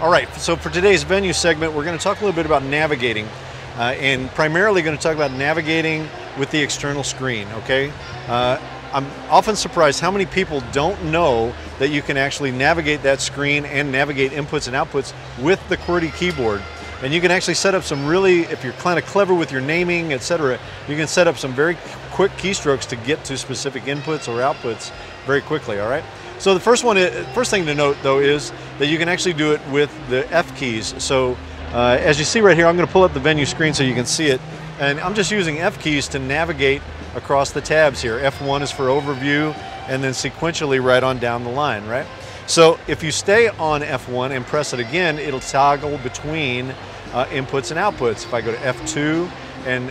All right, so for today's venue segment, we're going to talk a little bit about navigating, and primarily going to talk about navigating with the external screen, okay? I'm often surprised how many people don't know that you can actually navigate that screen and navigate inputs and outputs with the QWERTY keyboard. And you can actually set up some really, if you're kind of clever with your naming, etc., you can set up some very quick keystrokes to get to specific inputs or outputs very quickly, all right? So the first thing to note though is that you can actually do it with the F keys. So as you see right here, I'm going to pull up the venue screen so you can see it. And I'm just using F keys to navigate across the tabs here. F1 is for overview, and then sequentially right on down the line, right? So if you stay on F1 and press it again, it'll toggle between inputs and outputs. If I go to F2 and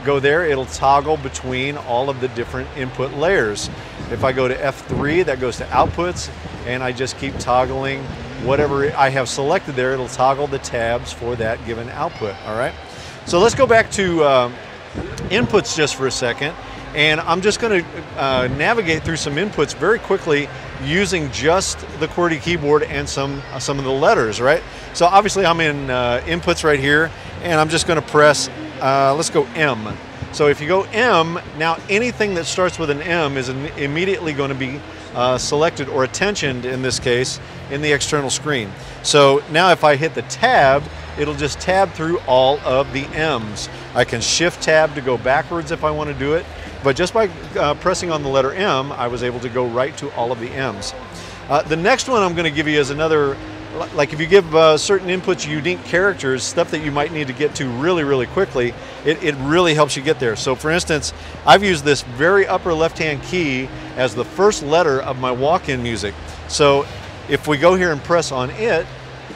go there, it'll toggle between all of the different input layers. If I go to F3, that goes to outputs, and I just keep toggling whatever I have selected there. It'll toggle the tabs for that given output, all right? So let's go back to inputs just for a second, and I'm just going to navigate through some inputs very quickly using just the QWERTY keyboard and some of the letters, right? So obviously I'm in inputs right here, and I'm just going to press, let's go M. So if you go M, now anything that starts with an M is immediately going to be selected or attentioned in this case in the external screen. So now if I hit the tab, it'll just tab through all of the M's. I can shift tab to go backwards if I want to do it, but just by pressing on the letter M, I was able to go right to all of the M's. The next one I'm going to give you is another, like if you give certain inputs unique characters, stuff that you might need to get to really quickly, it really helps you get there. So for instance, I've used this very upper left-hand key as the first letter of my walk-in music. So if we go here and press on it,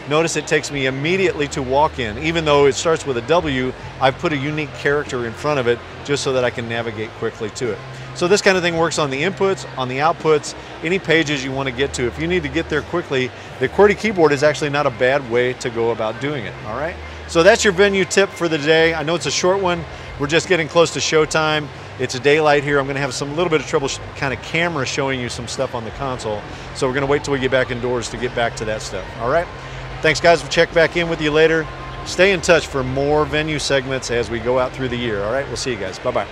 notice it takes me immediately to walk in. Even though it starts with a W, I've put a unique character in front of it just so that I can navigate quickly to it. So this kind of thing works on the inputs, on the outputs, any pages you want to get to. If you need to get there quickly, the QWERTY keyboard is actually not a bad way to go about doing it, all right? So that's your venue tip for the day. I know it's a short one. We're just getting close to showtime. It's a daylight here. I'm going to have some little bit of trouble kind of camera showing you some stuff on the console. So we're going to wait till we get back indoors to get back to that stuff, all right? Thanks guys, we'll check back in with you later. Stay in touch for more venue segments as we go out through the year, all right? We'll see you guys, bye-bye.